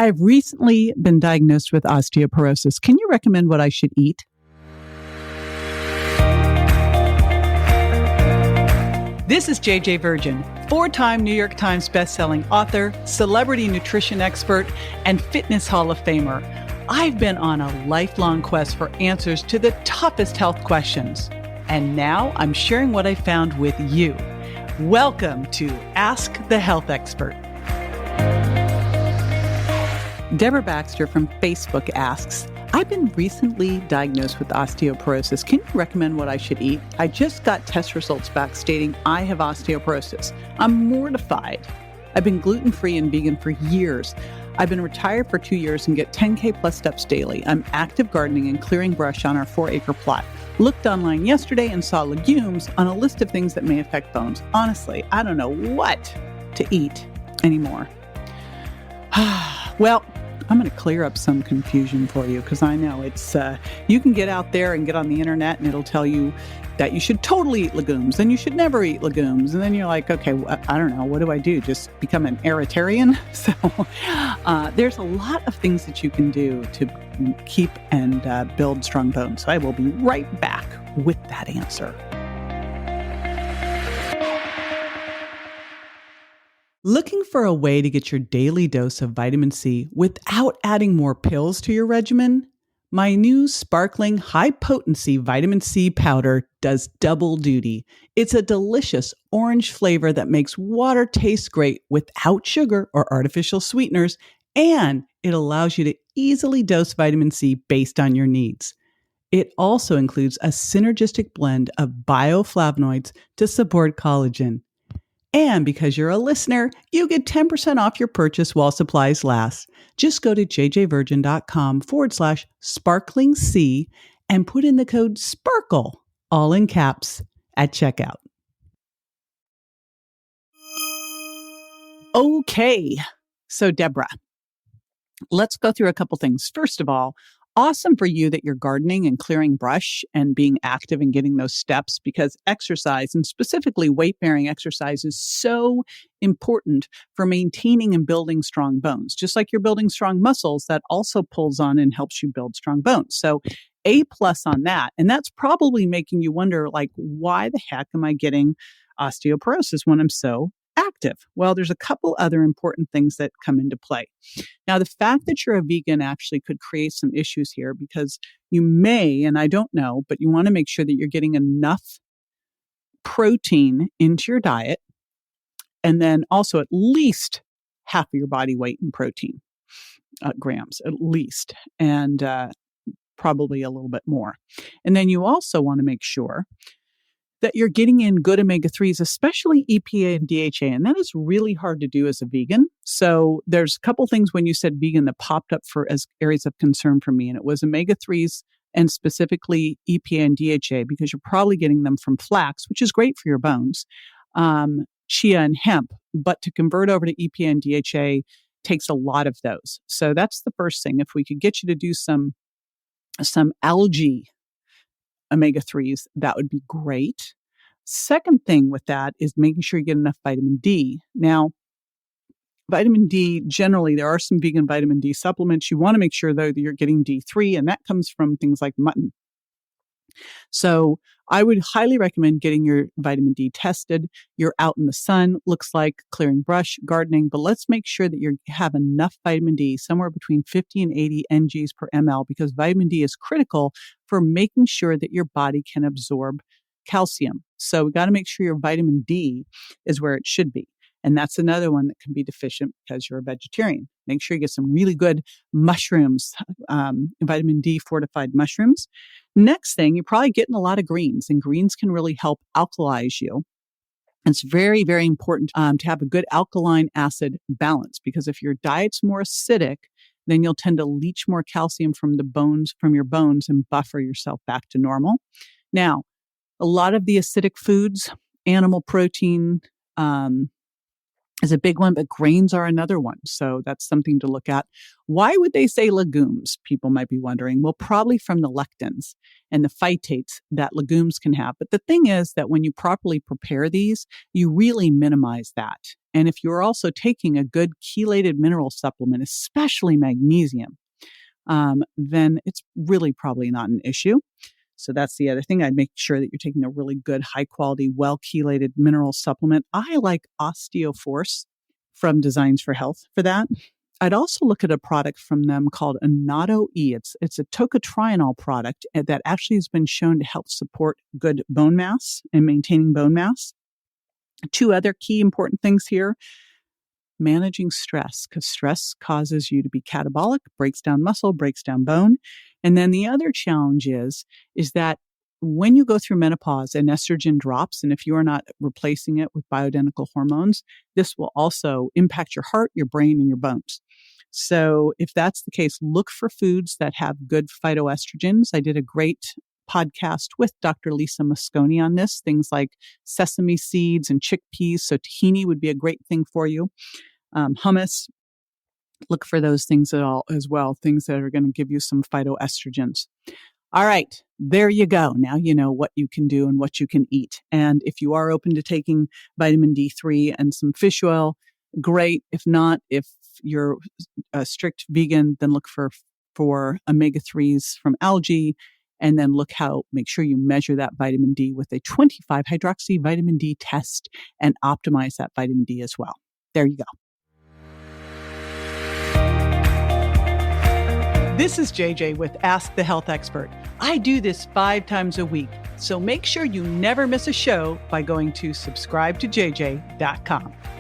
I've recently been diagnosed with osteoporosis. Can you recommend what I should eat? This is JJ Virgin, 4-time New York Times bestselling author, celebrity nutrition expert, and fitness Hall of Famer. I've been on a lifelong quest for answers to the toughest health questions. And now I'm sharing what I found with you. Welcome to Ask the Health Expert. Deborah Baxter from Facebook asks, I've been recently diagnosed with osteoporosis. Can you recommend what I should eat? I just got test results back stating I have osteoporosis. I'm mortified. I've been gluten-free and vegan for years. I've been retired for 2 years and get 10K plus steps daily. I'm active gardening and clearing brush on our 4-acre plot. Looked online yesterday and saw legumes on a list of things that may affect bones. Honestly, I don't know what to eat anymore. Well, I'm going to clear up some confusion for you because I know it's, you can get out there and get on the internet and it'll tell you that you should totally eat legumes and you should never eat legumes. And then you're like, okay, I don't know. What do I do? Just become an Eritarian? So there's a lot of things that you can do to keep and build strong bones. So I will be right back with that answer. Looking for a way to get your daily dose of vitamin C without adding more pills to your regimen? My new sparkling high-potency vitamin C powder does double duty. It's a delicious orange flavor that makes water taste great without sugar or artificial sweeteners, and it allows you to easily dose vitamin C based on your needs. It also includes a synergistic blend of bioflavonoids to support collagen. And because you're a listener, you get 10% off your purchase while supplies last. Just go to jjvirgin.com/sparklingc and put in the code SPARKLE, all in caps, at checkout. Okay, so Deborah, let's go through a couple things. First of all, awesome for you that you're gardening and clearing brush and being active and getting those steps, because exercise, and specifically weight-bearing exercise, is so important for maintaining and building strong bones. Just like you're building strong muscles, that also pulls on and helps you build strong bones. So A+ on that. And that's probably making you wonder, like, why the heck am I getting osteoporosis when I'm so active? Well, there's a couple other important things that come into play. Now, the fact that you're a vegan actually could create some issues here, because you may, and I don't know, but you want to make sure that you're getting enough protein into your diet, and then also at least half of your body weight in protein, grams at least, and probably a little bit more. And then you also want to make sure that you're getting in good omega-3s, especially EPA and DHA. And that is really hard to do as a vegan. So there's a couple things when you said vegan that popped up as areas of concern for me. And it was omega-3s and specifically EPA and DHA, because you're probably getting them from flax, which is great for your bones, chia and hemp. But to convert over to EPA and DHA takes a lot of those. So that's the first thing. If we could get you to do some algae omega-3s, that would be great. Second thing with that is making sure you get enough vitamin D. Now, vitamin D, generally, there are some vegan vitamin D supplements. You want to make sure, though, that you're getting D3, and that comes from things like mutton. So I would highly recommend getting your vitamin D tested. You're out in the sun, looks like, clearing brush, gardening, but let's make sure that you have enough vitamin D, somewhere between 50 and 80 NGs per ml, because vitamin D is critical for making sure that your body can absorb calcium. So we got to make sure your vitamin D is where it should be. And that's another one that can be deficient because you're a vegetarian. Make sure you get some really good mushrooms, vitamin D fortified mushrooms. Next thing, you're probably getting a lot of greens, and greens can really help alkalize you. It's very, very important to have a good alkaline acid balance, because if your diet's more acidic, then you'll tend to leach more calcium from your bones and buffer yourself back to normal. Now, a lot of the acidic foods, animal protein, is a big one, but grains are another one. So that's something to look at. Why would they say legumes? People might be wondering. Well, probably from the lectins and the phytates that legumes can have. But the thing is that when you properly prepare these, you really minimize that. And if you're also taking a good chelated mineral supplement, especially magnesium, then it's really probably not an issue. So that's the other thing. I'd make sure that you're taking a really good, high quality, well chelated mineral supplement. I like Osteoporosis from Designs for Health for that. I'd also look at a product from them called Annatto E. It's a tocotrienol product that actually has been shown to help support good bone mass and maintaining bone mass. Two other key important things here. Managing stress, because stress causes you to be catabolic, breaks down muscle, breaks down bone. And then the other challenge is that when you go through menopause and estrogen drops, and if you are not replacing it with bioidentical hormones, this will also impact your heart, your brain, and your bones. So if that's the case, look for foods that have good phytoestrogens. I did a great podcast with Dr. Lisa Mosconi on this, things like sesame seeds and chickpeas. So tahini would be a great thing for you. Hummus, look for those things as well, things that are going to give you some phytoestrogens. All right, there you go. Now you know what you can do and what you can eat. And if you are open to taking vitamin D3 and some fish oil, great. If not, if you're a strict vegan, then look for omega-3s from algae. And then make sure you measure that vitamin D with a 25 hydroxy vitamin D test and optimize that vitamin D as well. There you go. This is JJ with Ask the Health Expert. I do this 5 times a week, so make sure you never miss a show by going to subscribetojj.com.